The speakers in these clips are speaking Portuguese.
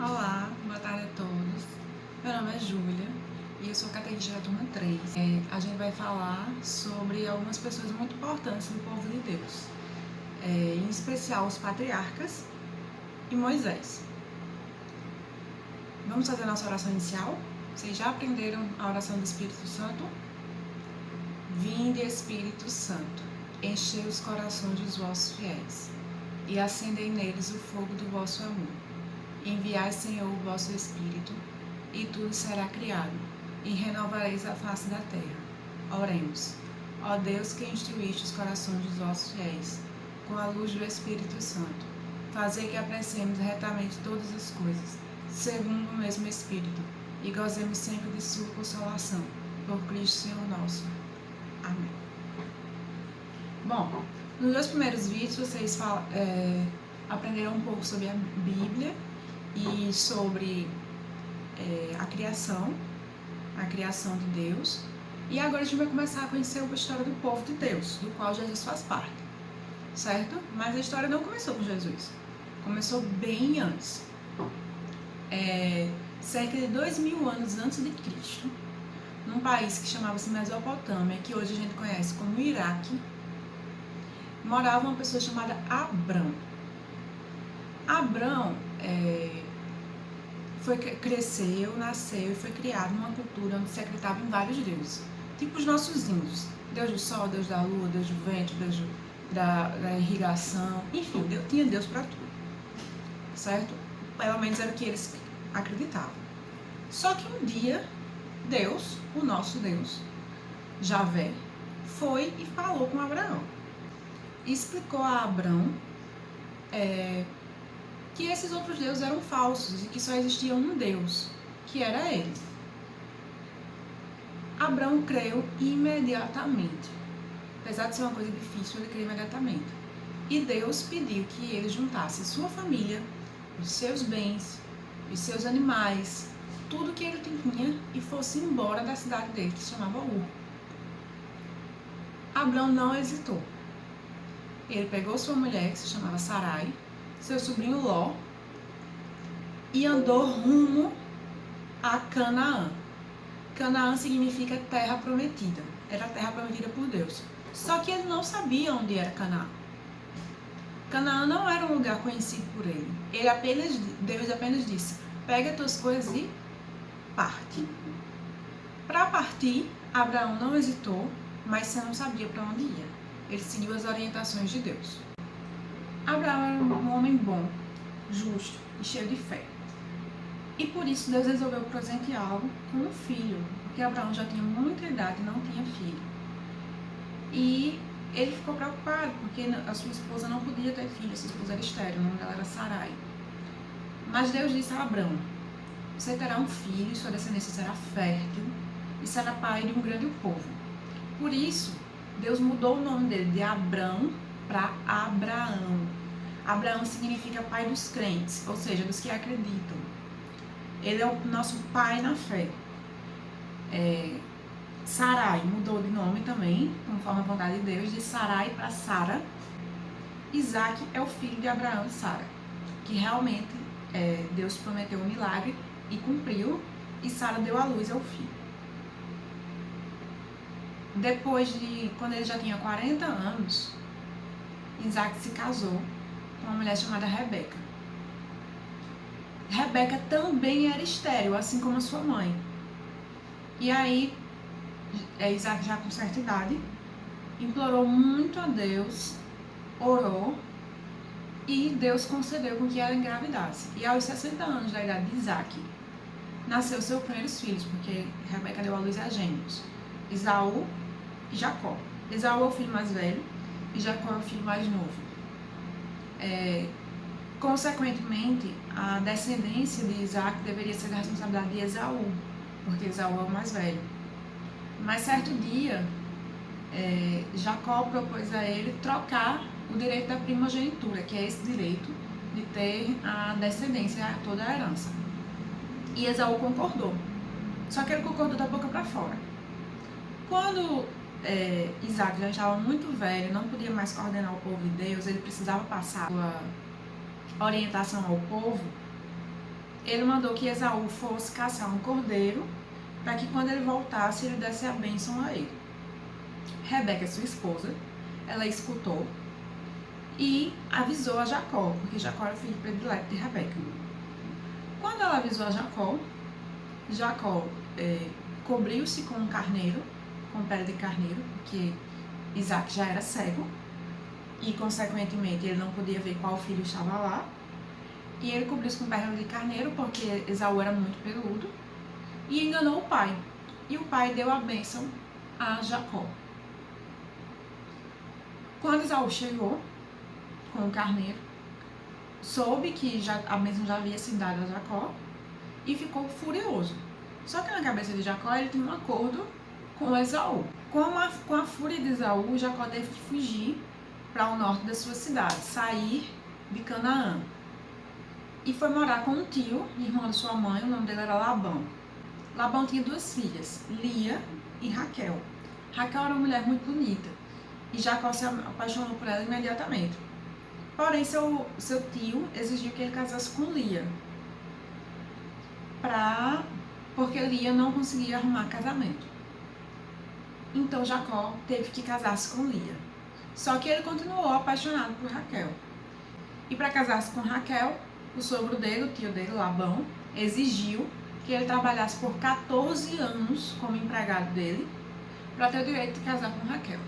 Olá, boa tarde a todos. Meu nome é Júlia e eu sou catequista da turma 3. A gente vai falar sobre algumas pessoas muito importantes do povo de Deus, em especial os patriarcas e Moisés. Vamos fazer a nossa oração inicial? Vocês já aprenderam a oração do Espírito Santo? Vinde, Espírito Santo, enchei os corações dos vossos fiéis e acendei neles o fogo do vosso amor. Enviai, Senhor, o vosso Espírito, e tudo será criado, e renovareis a face da terra. Oremos. Ó Deus, que instruíste os corações dos vossos fiéis, com a luz do Espírito Santo, fazei que apreciemos retamente todas as coisas, segundo o mesmo Espírito, e gozemos sempre de sua consolação, por Cristo Senhor nosso. Amém. Bom, nos dois primeiros vídeos vocês aprenderam um pouco sobre a Bíblia e sobre a criação de Deus. E agora a gente vai começar a conhecer a história do povo de Deus, do qual Jesus faz parte, certo? Mas a história não começou com Jesus, começou bem antes. Cerca de 2000 anos antes de Cristo, num país que chamava-se Mesopotâmia, que hoje a gente conhece como Iraque, morava uma pessoa chamada Abrão. Abrão cresceu, nasceu e foi criado numa cultura onde se acreditava em vários deuses, tipo os nossos índios: Deus do sol, Deus da lua, Deus do vento, Deus da irrigação, enfim, tinha Deus para tudo, certo? Pelo menos era o que eles acreditavam. Só que um dia, Deus, o nosso Deus, Javé, foi e falou com Abraão. E explicou a Abrão que esses outros deuses eram falsos e que só existia um Deus, que era ele. Abrão creu imediatamente. Apesar de ser uma coisa difícil, ele creu imediatamente. E Deus pediu que ele juntasse sua família, os seus bens, os seus animais, tudo que ele tinha, e fosse embora da cidade dele, que se chamava Ur. Abrão não hesitou. Ele pegou sua mulher, que se chamava Sarai, seu sobrinho Ló, e andou rumo a Canaã. Canaã significa terra prometida. Era a terra prometida por Deus. Só que ele não sabia onde era Canaã. Canaã não era um lugar conhecido por ele. Deus apenas disse: pega as tuas coisas e parte. Para partir, Abraão não hesitou, mas não sabia para onde ia. Ele seguiu as orientações de Deus. Abraão era um homem bom, justo e cheio de fé. E por isso Deus resolveu presenteá-lo com um filho, porque Abraão já tinha muita idade e não tinha filho. E ele ficou preocupado, porque a sua esposa não podia ter filho, sua esposa era estéril, o nome dela era Sarai. Mas Deus disse a Abraão: você terá um filho, e sua descendência será fértil, e será pai de um grande povo. Por isso, Deus mudou o nome dele de Abrão para Abraão. Abraão significa pai dos crentes, ou seja, dos que acreditam. Ele é o nosso pai na fé. Sarai mudou de nome também, conforme a vontade de Deus, de Sarai para Sara. Isaac é o filho de Abraão e Sara, que realmente Deus prometeu um milagre e cumpriu, e Sara deu à luz ao filho. Quando ele já tinha 40 anos, Isaac se casou com uma mulher chamada Rebeca. Rebeca também era estéril, assim como a sua mãe. E aí, Isaac, já com certa idade, implorou muito a Deus, orou, e Deus concedeu com que ela engravidasse. E aos 60 anos da idade de Isaac, nasceu seus primeiros filhos, porque Rebeca deu à luz a gêmeos: Esaú e Jacó. Esaú é o filho mais velho e Jacó é o filho mais novo. Consequentemente, a descendência de Isaac deveria ser da responsabilidade de Esaú, porque Esaú é o mais velho. Mas certo dia, Jacó propôs a ele trocar o direito da primogenitura, que é esse direito de ter a descendência, toda a herança. E Esaú concordou. Só que ele concordou da boca para fora. Quando Isaac já estava muito velho, não podia mais coordenar o povo de Deus, ele precisava passar a orientação ao povo. ele mandou que Esaú fosse caçar um cordeiro, para que quando ele voltasse, ele desse a bênção a ele. Rebeca, sua esposa, ela escutou e avisou a Jacó, porque Jacó era o filho predileto de Rebeca. Quando ela avisou a Jacó, Jacó cobriu-se com um carneiro, com pele de carneiro, porque Isaac já era cego e, consequentemente, ele não podia ver qual filho estava lá. E ele cobriu-se com pele de carneiro, porque Esaú era muito peludo, e enganou o pai. E o pai deu a bênção a Jacó. Quando Esaú chegou com o carneiro, soube que a bênção já havia sido dada a Jacó e ficou furioso. Só que na cabeça de Jacó ele tinha um acordo com Esaú. Com a fúria de Esaú, Jacó teve que fugir para o norte da sua cidade, sair de Canaã. E foi morar com um tio, irmão de sua mãe, o nome dele era Labão. Labão tinha 2 filhas, Lia e Raquel. Raquel era uma mulher muito bonita e Jacó se apaixonou por ela imediatamente. Porém, seu tio exigiu que ele casasse com Lia, porque Lia não conseguia arrumar casamento. Então Jacó teve que casar-se com Lia. Só que ele continuou apaixonado por Raquel. E para casar-se com Raquel, o sogro dele, o tio dele, Labão, exigiu que ele trabalhasse por 14 anos como empregado dele para ter o direito de casar com Raquel.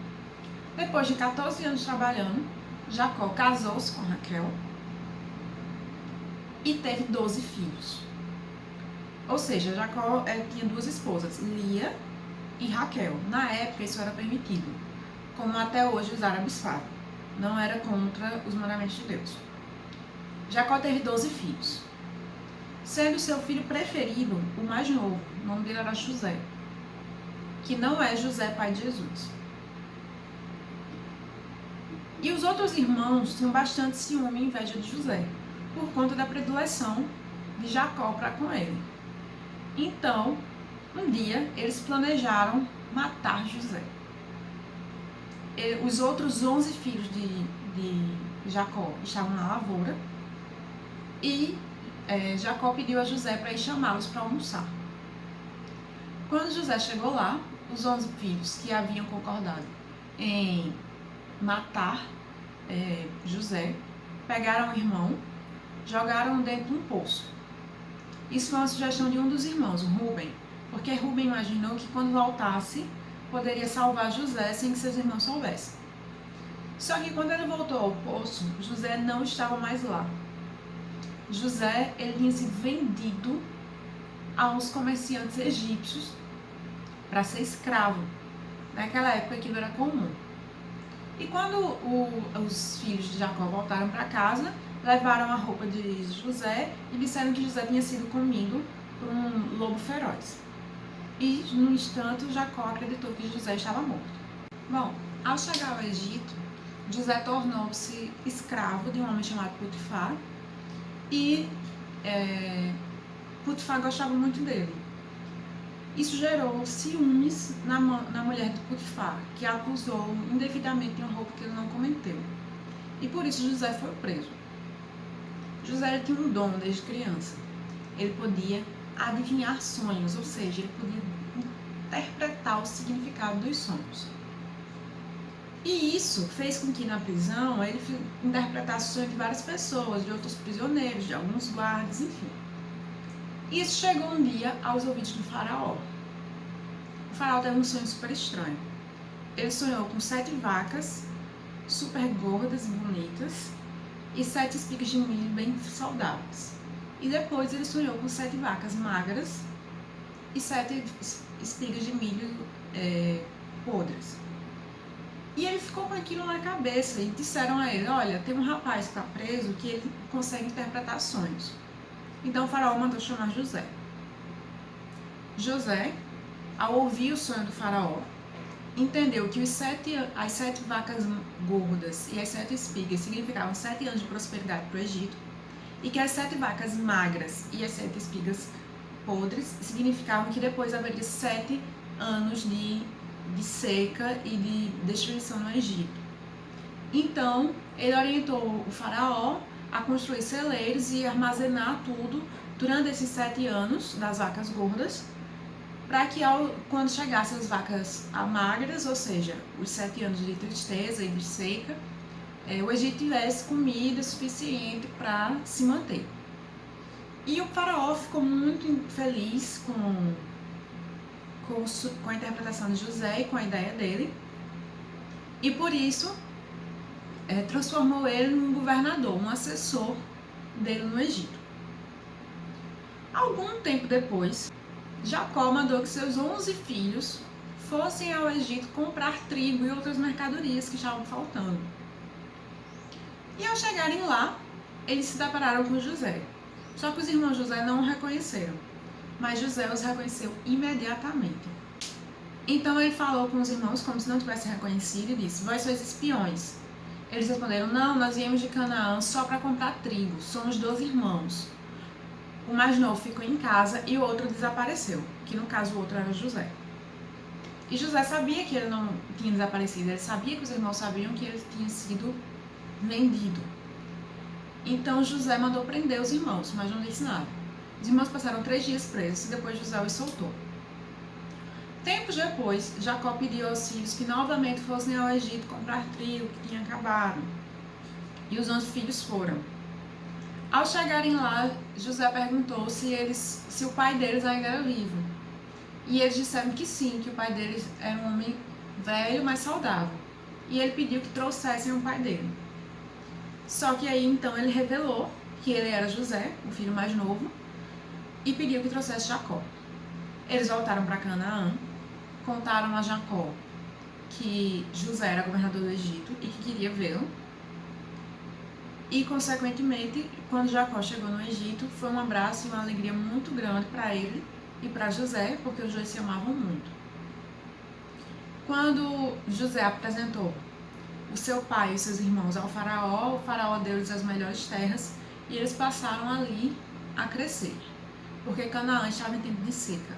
Depois de 14 anos trabalhando, Jacó casou-se com Raquel e teve 12 filhos. Ou seja, Jacó tinha 2 esposas, Lia e Raquel. Na época isso era permitido, como até hoje os árabes fazem. Não era contra os mandamentos de Deus. Jacó teve 12 filhos, sendo seu filho preferido o mais novo. O nome dele era José, que não é José, pai de Jesus. E os outros irmãos tinham bastante ciúme e inveja de José, por conta da predileção de Jacó para com ele. Então, um dia, eles planejaram matar José. Os outros 11 filhos de Jacó estavam na lavoura e Jacó pediu a José para ir chamá-los para almoçar. Quando José chegou lá, os 11 filhos que haviam concordado em matar José, pegaram o irmão, jogaram dentro de um poço. Isso foi uma sugestão de um dos irmãos, Rubem, porque Rubem imaginou que quando voltasse, poderia salvar José sem que seus irmãos soubessem. Só que quando ele voltou ao poço, José não estava mais lá. José, ele tinha sido vendido a uns comerciantes egípcios para ser escravo. Naquela época aquilo era comum. E quando os filhos de Jacó voltaram para casa, levaram a roupa de José e disseram que José tinha sido comido por um lobo feroz. E, no instante, Jacó acreditou que José estava morto. Bom, ao chegar ao Egito, José tornou-se escravo de um homem chamado Potifar e Potifar gostava muito dele. Isso gerou ciúmes na mulher de Potifar, que a acusou indevidamente de um roubo que ele não cometeu. E por isso José foi preso. José tinha um dom desde criança. Ele podia adivinhar sonhos, ou seja, ele podia interpretar o significado dos sonhos. E isso fez com que na prisão ele interpretasse o sonho de várias pessoas, de outros prisioneiros, de alguns guardas, enfim. Isso chegou um dia aos ouvidos do faraó. O faraó teve um sonho super estranho. Ele sonhou com 7 vacas super gordas e bonitas e 7 espigas de milho bem saudáveis. E depois ele sonhou com 7 vacas magras e 7 espigas de milho podres. E ele ficou com aquilo na cabeça e disseram a ele: olha, tem um rapaz que está preso que ele consegue interpretar sonhos. Então o faraó mandou chamar José. José, ao ouvir o sonho do faraó, entendeu que as 7 vacas gordas e as 7 espigas significavam 7 anos de prosperidade para o Egito, e que as 7 vacas magras e as 7 espigas podres significavam que depois haveria 7 anos de seca e de destruição no Egito. Então, ele orientou o faraó a construir celeiros e armazenar tudo durante esses 7 anos das vacas gordas, para que quando chegassem as vacas magras, ou seja, os 7 anos de tristeza e de seca, o Egito tivesse comida suficiente para se manter. E o faraó ficou muito feliz com a interpretação de José e com a ideia dele, e por isso transformou ele num governador, um assessor dele no Egito. Algum tempo depois, Jacó mandou que seus 11 filhos fossem ao Egito comprar trigo e outras mercadorias que estavam faltando. E ao chegarem lá, eles se depararam com José. Só que os irmãos José não o reconheceram, mas José os reconheceu imediatamente. Então ele falou com os irmãos como se não tivesse reconhecido e disse: vós sois espiões. Eles responderam: não, nós viemos de Canaã só para comprar trigo, somos 12 irmãos. O mais novo ficou em casa e o outro desapareceu, que no caso o outro era José. E José sabia que ele não tinha desaparecido, ele sabia que os irmãos sabiam que ele tinha sido vendido. Então José mandou prender os irmãos, mas não disse nada. Os irmãos passaram 3 dias presos e depois José os soltou. Tempos depois, Jacó pediu aos filhos que novamente fossem ao Egito comprar trigo que tinha acabado. E os 11 filhos foram. Ao chegarem lá, José perguntou se o pai deles ainda era vivo. E eles disseram que sim, que o pai deles era um homem velho, mas saudável. E ele pediu que trouxessem o pai dele. Só que aí então ele revelou que ele era José, o filho mais novo, e pediu que trouxesse Jacó. Eles voltaram para Canaã, contaram a Jacó que José era governador do Egito e que queria vê-lo. E, consequentemente, quando Jacó chegou no Egito, foi um abraço e uma alegria muito grande para ele e para José, porque os dois se amavam muito. Quando José apresentou o seu pai e os seus irmãos ao faraó, o faraó deu-lhes as melhores terras e eles passaram ali a crescer, porque Canaã estava em tempo de seca.